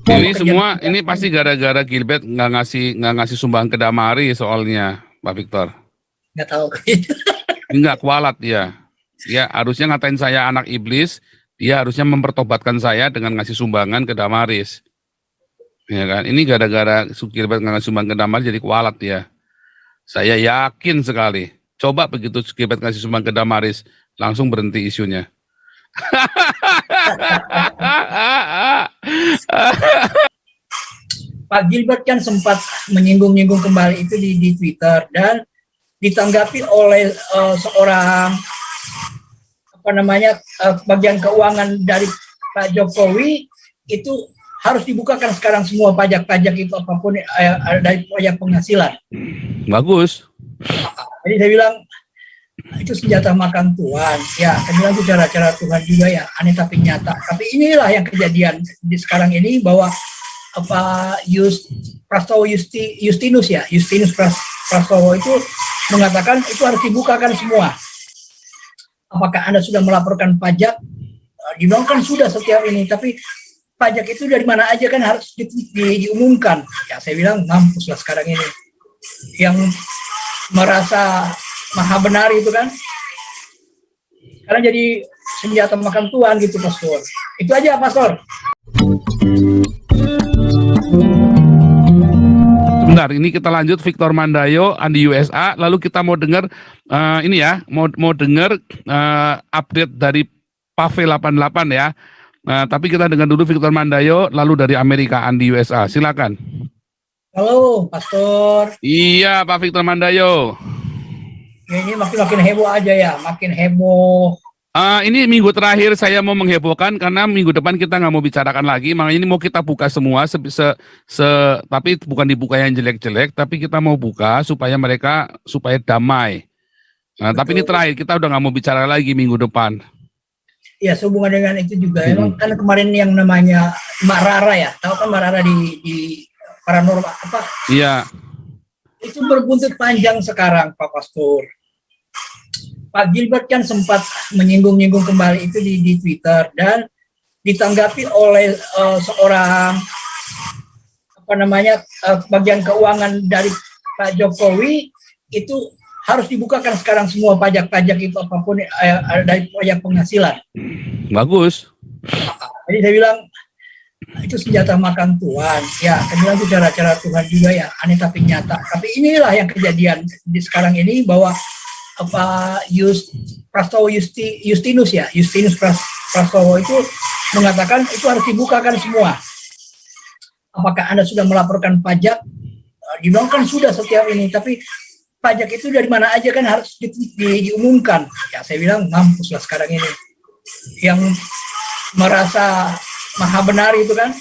Ini semua ini pasti gara-gara Gilbert nggak ngasih sumbangan ke Damari soalnya, Pak Victor. Nggak tahu. Enggak kualat dia. Dia harusnya ngatain saya anak iblis, dia harusnya mempertobatkan saya dengan ngasih sumbangan ke Damaris. Ya kan? Ini gara-gara Gilbert nggak ngasih sumbangan ke Damaris jadi kualat dia. Saya yakin sekali. Coba begitu Gilbert ngasih sumbangan ke Damaris, langsung berhenti isunya. Pak Gilbert kan sempat menyinggung-nyinggung kembali itu di Twitter dan ditanggapi oleh seorang bagian keuangan dari Pak Jokowi itu harus dibukakan sekarang semua pajak-pajak itu apapun dari pajak penghasilan. Bagus. Jadi saya bilang itu senjata makan Tuhan. Ya, saya bilang itu cara-cara Tuhan juga ya, aneh tapi nyata. Tapi inilah yang kejadian di sekarang ini bahwa Justinus Prastowo itu mengatakan itu harus dibukakan semua. Apakah Anda sudah melaporkan pajak? Dibilang kan sudah setiap ini, tapi pajak itu dari mana aja kan harus diumumkan. Ya, saya bilang mampuslah sekarang ini. Yang merasa maha benar itu kan. Karena jadi senjata makan Tuhan gitu, Pastor. Itu aja, Pastor. Sebentar, ini kita lanjut Victor Mandayo, Andi USA, lalu kita mau dengar ini ya, mau dengar update dari Pave 88 ya. Tapi kita dengar dulu Victor Mandayo, lalu dari Amerika, Andi USA. Silakan. Halo, Pastor. Iya, Pak Victor Mandayo. Ini makin heboh aja ya, makin heboh. Ini minggu terakhir saya mau menghebohkan karena minggu depan kita nggak mau bicarakan lagi. Makanya ini mau kita buka semua, tapi bukan dibuka yang jelek-jelek, tapi kita mau buka supaya damai. Tapi ini terakhir, kita udah nggak mau bicara lagi minggu depan. Ya, sehubungan dengan itu juga. Emang kan kemarin yang namanya Mbak Rara ya, tahu kan Mbak Rara di paranormal apa? Iya. Itu berbuntut panjang sekarang, Pak Pastor. Pak Gilbert kan sempat menyinggung-nyinggung kembali itu di Twitter dan ditanggapi oleh seorang bagian keuangan dari Pak Jokowi itu harus dibukakan sekarang semua pajak-pajak itu apapun dari pajak penghasilan. Bagus. Jadi saya bilang itu senjata makan Tuhan. Ya, saya bilang itu cara-cara Tuhan juga ya, aneh tapi nyata. Tapi inilah yang kejadian di sekarang ini bahwa Justinus Prastowo itu mengatakan itu harus dibukakan semua. Apakah Anda sudah melaporkan pajak? Dibilang kan sudah setiap ini, tapi pajak itu dari mana aja kan harus diumumkan. Ya, saya bilang mampuslah sekarang ini. Yang merasa maha benar itu kan.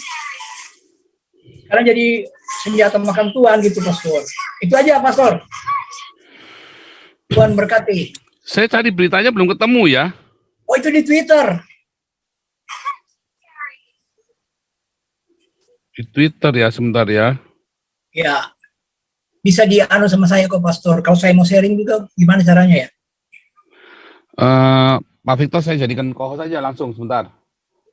Karena jadi senjata makan Tuhan gitu, Pastor. Itu aja, Pastor. Tuhan berkati. Saya cari beritanya belum ketemu ya. Oh, itu di Twitter. Di Twitter ya, sebentar ya. Ya. Bisa dianu sama saya kok, Pastor. Kalau saya mau sharing juga, gimana caranya ya? Pak Victor, saya jadikan co-host saja langsung sebentar.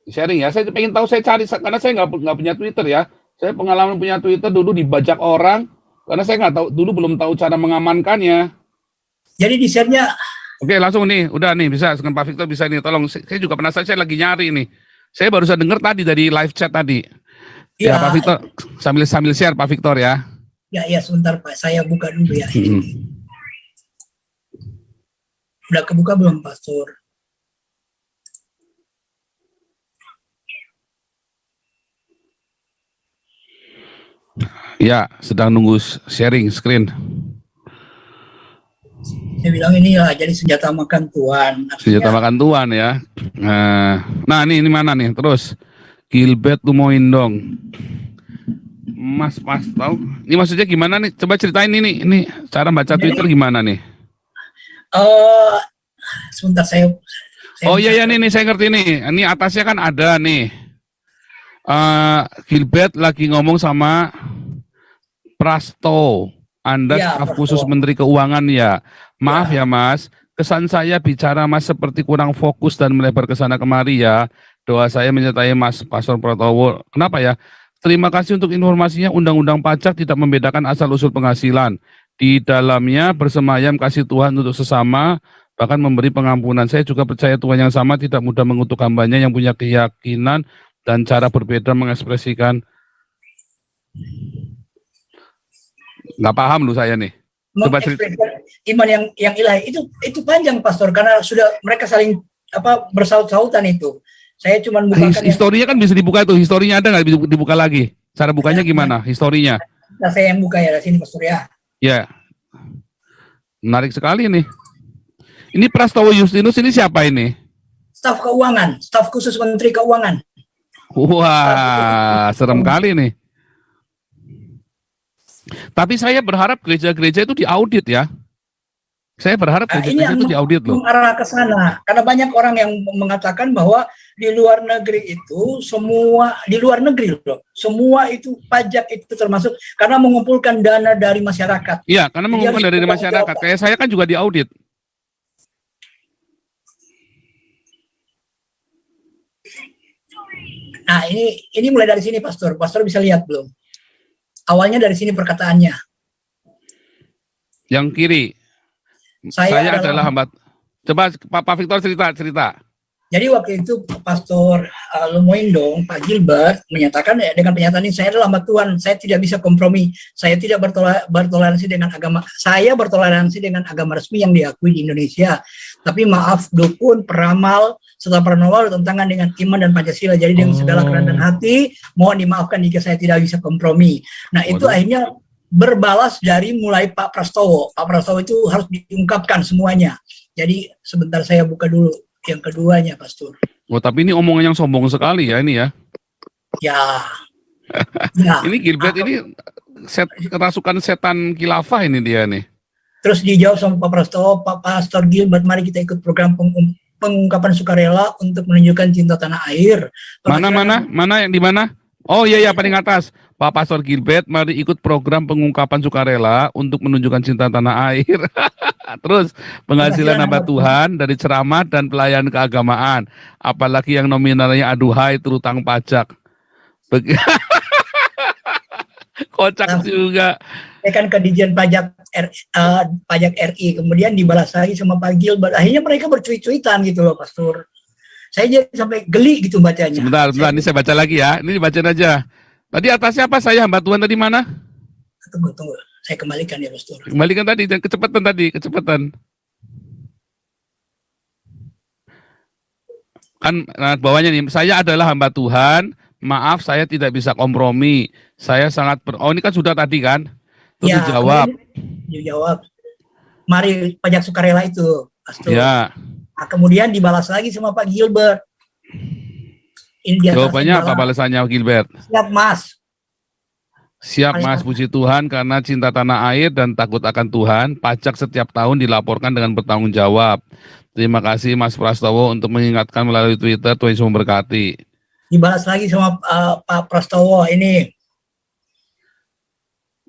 Sharing ya. Saya pengen tahu, saya cari karena saya nggak punya Twitter ya. Saya pengalaman punya Twitter dulu dibajak orang karena saya nggak tahu dulu, belum tahu cara mengamankannya. Jadi di share-nya. Oke, langsung nih, udah nih bisa dengan Pak Victor bisa nih, tolong. Saya juga penasaran, saya lagi nyari nih. Saya baru saja dengar tadi dari live chat tadi. Ya, Pak Victor, sambil share Pak Victor ya. Ya, sebentar Pak, saya buka dulu ya. Udah kebuka belum, Pastor? Ya, sedang nunggu sharing screen. Saya bilang inilah jadi senjata makan Tuhan. Senjata makan Tuhan ya. Nah, ini mana nih? Terus Gilbert Lumoindong. Mas tahu? Ini maksudnya gimana nih? Coba ceritain ini cara baca Twitter gimana nih? Sebentar saya oh iya nih saya ngerti nih. Ini atasnya kan ada nih. Gilbert lagi ngomong sama Prasto. Anda staf khusus Menteri Keuangan ya. Maaf ya Mas, kesan saya bicara Mas seperti kurang fokus dan melebar ke sana kemari ya. Doa saya menyertai Mas Pastor Pratowo. Kenapa ya? Terima kasih untuk informasinya. Undang-undang pajak tidak membedakan asal-usul penghasilan. Di dalamnya bersemayam kasih Tuhan untuk sesama, bahkan memberi pengampunan. Saya juga percaya Tuhan yang sama tidak mudah mengutuk hambanya yang punya keyakinan dan cara berbeda mengekspresikan. Nggak paham loh saya nih. Coba mengekspresikan iman yang ilahi itu panjang, Pastor, karena sudah mereka saling bersaut-sautan itu. Saya cuma bukakan historinya kan bisa dibuka tuh. Historinya ada nggak dibuka lagi? Cara bukanya gimana? Historinya? Nah, saya yang buka ya di sini, Pastor ya. Ya, menarik sekali nih. Ini Prastowo Justinus ini siapa ini? Staf keuangan, staf khusus Menteri Keuangan. Wah, serem kali nih. Tapi saya berharap gereja-gereja itu diaudit ya. Saya berharap gereja-gereja itu diaudit loh. Mengarah ke sana, karena banyak orang yang mengatakan bahwa di luar negeri itu semua, di luar negeri loh, semua itu pajak itu termasuk karena mengumpulkan dana dari masyarakat. Iya, karena mengumpulkan dari masyarakat. Kayak saya kan juga diaudit. Nah, ini mulai dari sini, Pastor. Pastor bisa lihat belum? Awalnya dari sini perkataannya. Yang kiri. Saya adalah hamba. Coba Pak Victor cerita. Jadi waktu itu Pastor Lumoindong, Pak Gilbert menyatakan dengan pernyataan ini, saya adalah hamba Tuhan, saya tidak bisa kompromi, saya tidak bertoleransi dengan agama, saya bertoleransi dengan agama resmi yang diakui di Indonesia. Tapi maaf, dukun, peramal, serta paranormal bertentangan dengan iman dan Pancasila. Jadi dengan segala kerendahan hati, mohon dimaafkan jika saya tidak bisa kompromi. Nah, itu akhirnya berbalas dari mulai Pak Prastowo. Pak Prastowo itu harus diungkapkan semuanya. Jadi sebentar saya buka dulu yang keduanya, Pastor. Oh, tapi ini omongan yang sombong sekali ya ini ya. Ya. Ya. Ini Gilbert ini kerasukan setan khilafah ini dia nih. Terus dijawab sama Pak Prastowo, Pak Pastor Gilbert, mari kita ikut program pengungkapan sukarela untuk menunjukkan cinta tanah air. Mana yang di mana? Oh iya paling atas. Pak Pastor Gilbert, mari ikut program pengungkapan sukarela untuk menunjukkan cinta tanah air. Terus penghasilan hamba Tuhan dari ceramah dan pelayanan keagamaan, apalagi yang nominalnya aduhai terutang pajak. Kocak juga. Kan ke Dijen Pajak RI, kemudian dibalas lagi sama Pak Gilbert. Akhirnya mereka bercuit-cuitan gitu loh, Pastor. Saya jadi sampai geli gitu bacanya. Sebentar, ini saya baca lagi ya. Ini dibacain aja. Tadi atasnya apa? Saya hamba Tuhan tadi mana? Tunggu. Saya kembalikan ya, Pastor. Kembalikan tadi, kecepatan. Kan bawahnya nih, saya adalah hamba Tuhan, maaf saya tidak bisa kompromi. Saya sangat ini kan sudah tadi kan? Terus ya, dijawab. Mari pajak sukarela itu, Pastor. Ya. Nah, kemudian dibalas lagi sama Pak Gilbert. Jawabannya apa balasannya Gilbert? Siap, Mas. Siap, Mas, puji Tuhan karena cinta tanah air dan takut akan Tuhan, pajak setiap tahun dilaporkan dengan bertanggung jawab. Terima kasih Mas Prastowo untuk mengingatkan melalui Twitter. Tuhan Yesus memberkati. Dibalas lagi sama Pak Prastowo ini.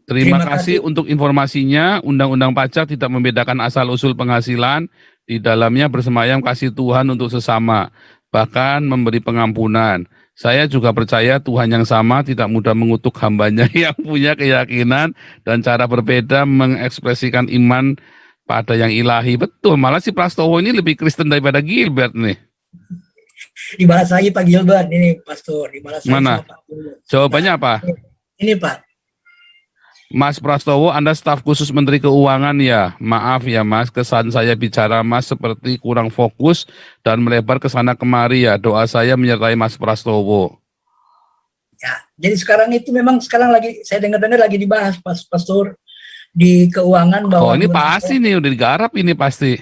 Terima kasih untuk informasinya. Undang-undang pajak tidak membedakan asal-usul penghasilan. Di dalamnya bersemayam kasih Tuhan untuk sesama, bahkan memberi pengampunan. Saya juga percaya Tuhan yang sama tidak mudah mengutuk hambanya yang punya keyakinan dan cara berbeda mengekspresikan iman pada yang ilahi. Betul, malah si Prastowo ini lebih Kristen daripada Gilbert nih. Dibalas lagi Pak Gilbert, ini Pastor. Dibalas mana? Pak jawabannya apa? Ini Pak. Mas Prastowo, Anda staf khusus Menteri Keuangan ya? Maaf ya Mas, kesan saya bicara Mas seperti kurang fokus dan melebar ke sana kemari ya. Doa saya menyertai Mas Prastowo. Ya, jadi sekarang itu memang lagi saya dengar-dengar lagi dibahas Pastor di keuangan bahwa. Oh ini pasti nih udah digarap ini pasti.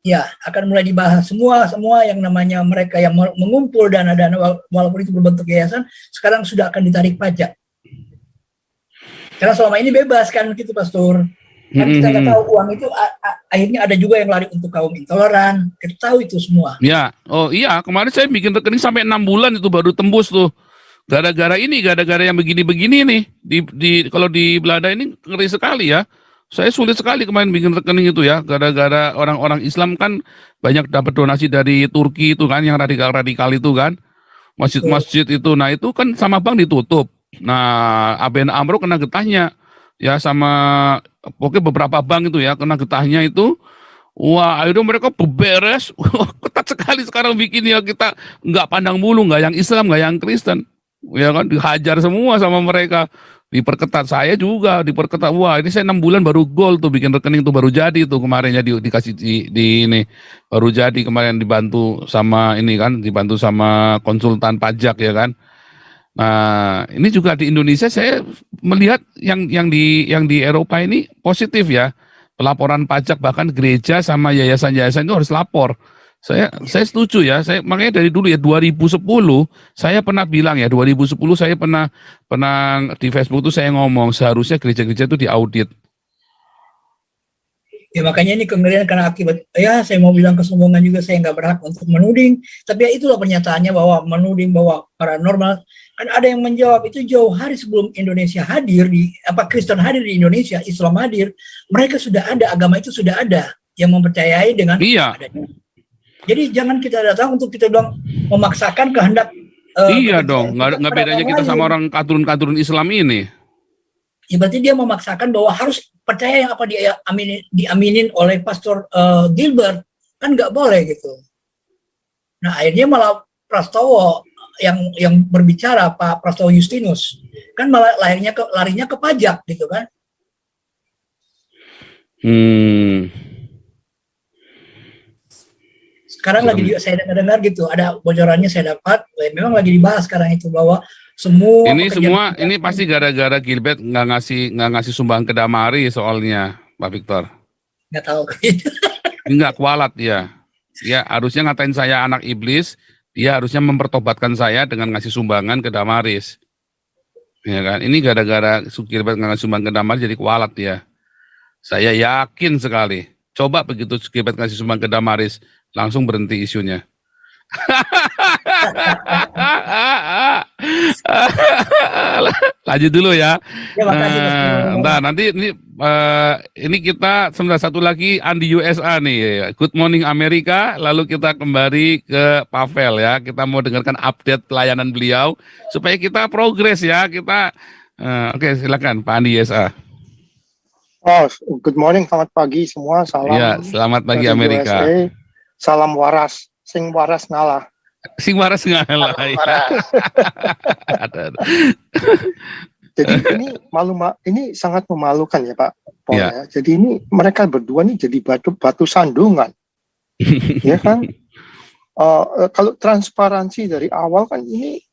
Ya, akan mulai dibahas semua yang namanya mereka yang mengumpul dana-dana walaupun itu berbentuk yayasan sekarang sudah akan ditarik pajak. Karena selama ini bebas kan gitu, Pastor. Kan kita nggak tahu uang itu akhirnya ada juga yang lari untuk kaum intoleran. Kita tahu itu semua. Ya, oh iya kemarin saya bikin rekening sampai 6 bulan itu baru tembus tuh. Gara-gara yang begini-begini nih. Kalau di Belanda ini ngeri sekali ya. Saya sulit sekali kemarin bikin rekening itu ya. Gara-gara orang-orang Islam kan banyak dapat donasi dari Turki itu kan, yang radikal-radikal itu kan. masjid-masjid itu. Nah itu kan sama bank ditutup. Nah ABN AMRO kena getahnya ya sama pokoknya beberapa bank itu ya kena getahnya itu. Wah, akhirnya mereka beberes. Wah, ketat sekali sekarang bikin ya kita nggak pandang bulu, nggak yang Islam, nggak yang Kristen. Ya kan dihajar semua sama mereka. Diperketat saya juga diperketat. Wah, ini saya 6 bulan baru gol tuh bikin rekening tuh baru jadi tuh kemarinnya dikasih di ini baru jadi kemarin dibantu sama ini kan dibantu sama konsultan pajak ya kan. Nah, ini juga di Indonesia saya melihat yang di Eropa ini positif ya. Pelaporan pajak bahkan gereja sama yayasan-yayasan itu harus lapor. Saya setuju ya. Saya makanya dari dulu ya 2010 saya pernah bilang ya 2010 saya pernah di Facebook itu saya ngomong seharusnya gereja-gereja itu diaudit. Ya makanya ini kengerian karena akibat, ya saya mau bilang kesombongan juga, saya nggak berhak untuk menuding, tapi ya itulah pernyataannya bahwa menuding bahwa paranormal, kan ada yang menjawab itu jauh hari sebelum Indonesia hadir, Kristen hadir di Indonesia, Islam hadir, mereka sudah ada, agama itu sudah ada, yang mempercayai dengan adanya. Jadi jangan kita datang untuk kita bilang memaksakan kehendak. Iya dong, nggak bedanya kita sama orang kadrun-kadrun Islam ini. Ya berarti dia memaksakan bahwa harus percaya yang apa diaminin oleh Pastor Gilbert, kan nggak boleh gitu. Nah akhirnya malah Prastowo yang berbicara, Pak Prastowo Justinus, kan malah larinya ke pajak gitu kan. Sekarang lagi saya dengar gitu, ada bocorannya saya dapat, memang lagi dibahas sekarang itu bahwa ini pasti gara-gara Gilbert nggak ngasih sumbang ke Damari soalnya, Pak Victor. Nggak tahu. Nggak kualat ya. Ya harusnya ngatain saya anak iblis, dia harusnya mempertobatkan saya dengan ngasih sumbangan ke Damaris. Ya kan? Ini gara-gara Gilbert nggak ngasih sumbang ke Damaris jadi kualat ya. Saya yakin sekali. Coba begitu Gilbert ngasih sumbang ke Damaris, langsung berhenti isunya. Lanjut dulu ya. Nah, nanti ini kita sebentar satu lagi Andi USA nih. Good morning Amerika. Lalu kita kembali ke Pavel ya. Kita mau dengarkan update pelayanan beliau supaya kita progres ya. Oke, silakan Pak Andi USA. Oh, good morning, selamat pagi semua. Salam. Ya, selamat pagi Amerika. USA. Salam waras. Sing waras ngalah. Sing waras ngalah. Jadi ini sangat memalukan ya Pak Paul ya. Jadi ini mereka berdua nih jadi batu sandungan. Ya kan? Kalau transparansi dari awal kan ini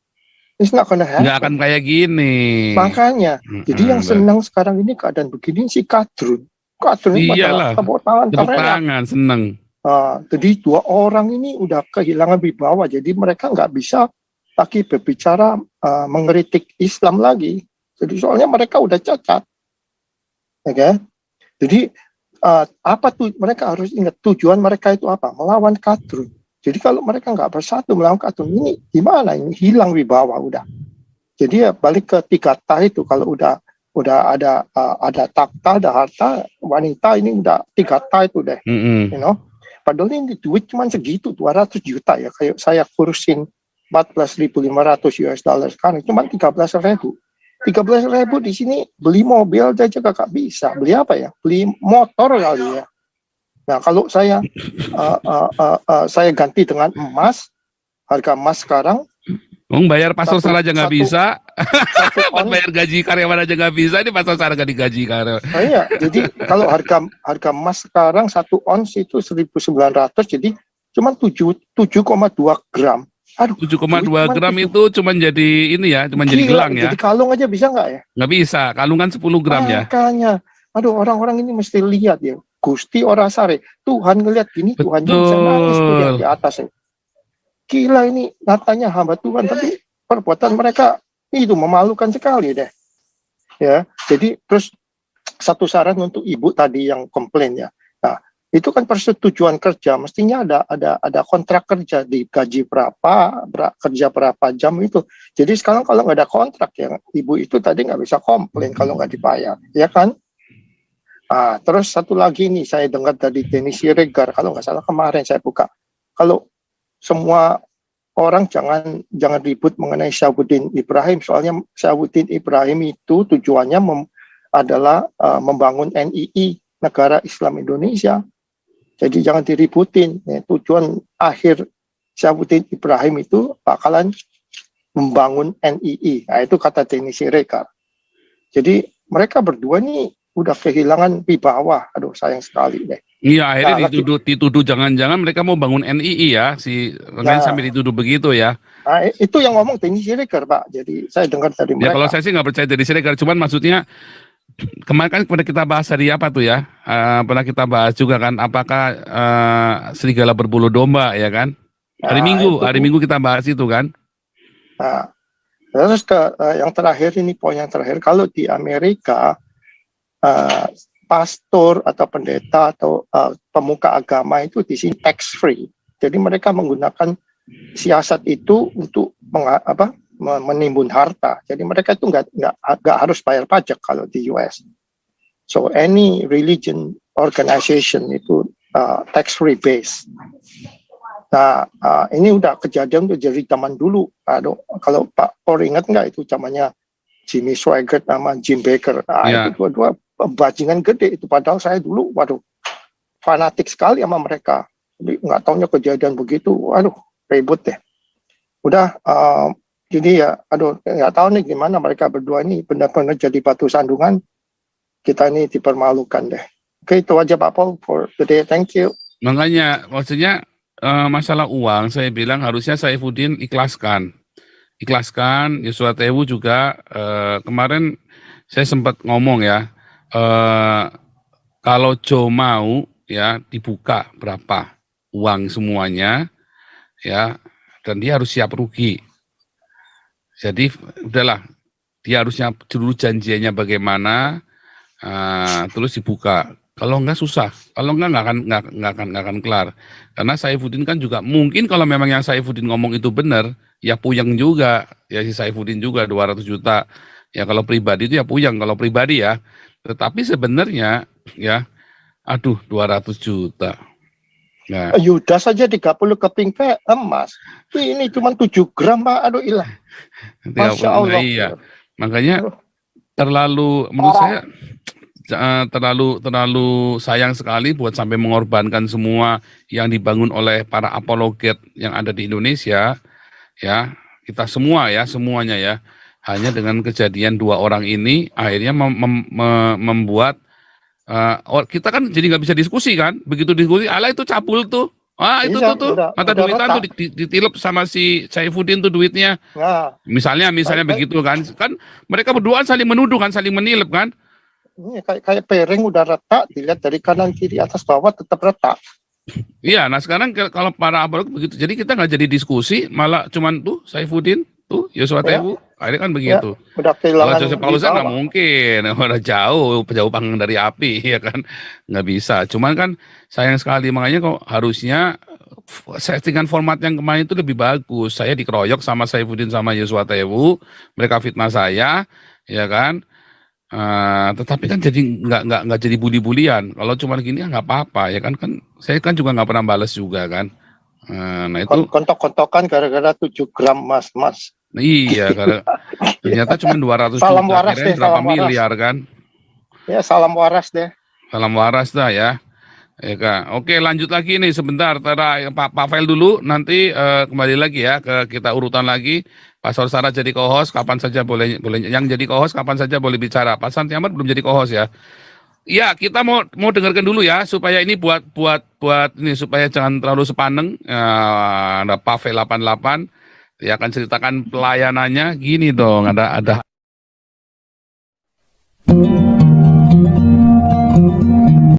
nggak akan kayak gini. Makanya, jadi yang senang sekarang ini keadaan begini si Kadrun. Kadrun iyalah. Tepuk tangan, seneng. Jadi 2 orang ini udah kehilangan wibawa, jadi mereka nggak bisa lagi berbicara mengkritik Islam lagi. Jadi soalnya mereka udah cacat, okay? Jadi apa tuh mereka harus ingat tujuan mereka itu apa? Melawan Kadrun. Jadi kalau mereka nggak bersatu melawan Kadrun ini gimana? Ini hilang wibawa udah. Jadi ya balik ke 3 ta itu kalau udah ada takhta, ada harta, wanita ini udah 3 ta itu deh, you know. Padahal ini duit cuma segitu, 200 juta ya. Kayak saya kursin 14.500 US dollar sekarang, cuma 13.000. 13.000 di sini beli mobil aja gak bisa. Beli apa ya? Beli motor kali ya. Nah kalau saya ganti dengan emas, harga emas sekarang. Bayar pasar salah aja nggak bisa, bayar gaji karyawan aja nggak bisa, ini pasar salah nggak digaji karyawan. Iya, jadi kalau harga emas sekarang 1 ons itu 1.900, jadi cuma 7,2 gram. Aduh, 7,2 gram itu cuma jadi ini ya, cuma jadi gelang ya. Jadi kalung aja bisa nggak ya? Nggak bisa, kalungan 10 gram ya. Makanya, aduh orang-orang ini mesti lihat ya, Gusti ora sare, Tuhan ngelihat gini, Tuhan bisa nangis tuh di atas ya. Gila ini katanya hamba Tuhan, tapi perbuatan mereka itu memalukan sekali deh. Ya, jadi terus satu saran untuk ibu tadi yang komplain ya. Nah, itu kan persetujuan kerja, mestinya ada kontrak kerja, digaji kerja berapa jam itu. Jadi sekarang kalau nggak ada kontrak ya, ibu itu tadi nggak bisa komplain kalau nggak dibayar, ya kan? Terus satu lagi nih saya dengar dari Denny Siregar, kalau nggak salah kemarin saya buka, kalau semua orang jangan ribut mengenai Syahabuddin Ibrahim, soalnya Syahabuddin Ibrahim itu tujuannya adalah membangun NII, Negara Islam Indonesia. Jadi jangan diributin. Ya, tujuan akhir Syahabuddin Ibrahim itu bakalan membangun NII. Nah, itu kata Denny Siregar. Jadi mereka berdua nih udah kehilangan wibawa. Aduh, sayang sekali deh. Iya, akhirnya Nah, dituduh jangan-jangan mereka mau bangun NII ya, makanya sampai dituduh begitu ya. Nah, itu yang ngomong Denny Siregar, Pak. Jadi saya dengar dari Ya mereka. kalau saya sih nggak percaya dari Siregar, cuman maksudnya kemarin kan pernah kita bahas hari apa tuh ya, pernah kita bahas juga kan, apakah serigala berbulu domba ya kan? Hari Minggu kita bahas itu kan. Nah, terus yang terakhir ini, poin yang terakhir, kalau di Amerika pastor atau pendeta atau pemuka agama itu di sini tax free. Jadi mereka menggunakan siasat itu untuk menimbun harta. Jadi mereka itu nggak harus bayar pajak kalau di US. So any religion organization itu tax free base. Nah, ini udah kejadian tuh dari zaman dulu. Kalau Pak Por ingat nggak, itu zamannya Jimmy Swaggart sama Jim Baker. Itu dua-dua bajingan gede itu. Padahal saya dulu, fanatik sekali sama mereka. Jadi nggak taunya kejadian begitu. Ribut deh. Udah, jadi ya, nggak tahu nih gimana mereka berdua ini benar-benar jadi batu sandungan. Kita ini dipermalukan deh. Oke, itu aja Pak Paul for the day. Thank you. Makanya, maksudnya masalah uang, saya bilang harusnya Saifuddin ikhlaskan, Yosua Tewu juga kemarin saya sempat ngomong ya, kalau Joe mau ya dibuka berapa uang semuanya ya, dan dia harus siap rugi. Jadi udahlah, dia harusnya dulu janjiannya bagaimana, terus dibuka. Kalau enggak susah, kalau enggak nggak akan kelar. Karena Saifuddin kan juga mungkin kalau memang yang Saifuddin ngomong itu benar, ya puyeng juga, ya si Saifuddin juga 200 juta. Ya kalau pribadi itu ya puyeng kalau pribadi ya. Tetapi sebenarnya ya, 200 juta. Nah, Yudas saja 30 keping emas. Ini cuma 7 gram Pak. Ilah. Masya Allah. Iya. Makanya menurut saya terlalu sayang sekali buat sampai mengorbankan semua yang dibangun oleh para apologet yang ada di Indonesia ya, kita semua ya, semuanya ya, hanya dengan kejadian 2 orang ini akhirnya membuat kita kan jadi nggak bisa diskusi kan, begitu diskusi ala itu cabul tuh, itu tuh mata duitan tuh ditilep sama si Saifuddin tuh duitnya. Nah, misalnya begitu kan mereka berdua saling menuduh kan, saling menilep kan. Ini kayak piring udah retak, dilihat dari kanan kiri atas bawah tetap retak. Iya, nah sekarang kalau para apolog begitu, jadi kita nggak jadi diskusi, malah cuman tuh Saifuddin, tuh Yosua Tewu, akhirnya kan begitu. Ya, udah kehilangan. Kalau Joseph Paulusan nggak mungkin, udah jauh panggang dari api, ya kan, nggak bisa. Cuman kan sayang sekali, makanya kok harusnya settingan format yang kemarin itu lebih bagus. Saya dikeroyok sama Saifuddin sama Yosua Tewu, mereka fitnah saya, ya kan. Tetapi kan jadi nggak jadi bully-bulian. Kalau cuma gini ya nggak apa-apa ya kan saya kan juga nggak pernah balas juga kan. Nah itu kontok-kontokan gara-gara 7 gram mas. Nah, iya, karena ternyata cuma 200 salam juta, waras deh, berapa miliar kan? Ya salam waras deh. Salam waras dah ya. Ya Kak. Oke, lanjut lagi nih sebentar. Pak Pavel dulu, nanti kembali lagi ya ke kita urutan lagi. Pak Sorsara jadi co-host, kapan saja boleh yang jadi co-host kapan saja boleh bicara. Pak Santi Ahmad belum jadi co-host ya. Ya, kita mau dengarkan dulu ya supaya ini buat ini supaya jangan terlalu sepaneng. Ada Pavel 88 dia akan ceritakan pelayanannya gini dong. Ada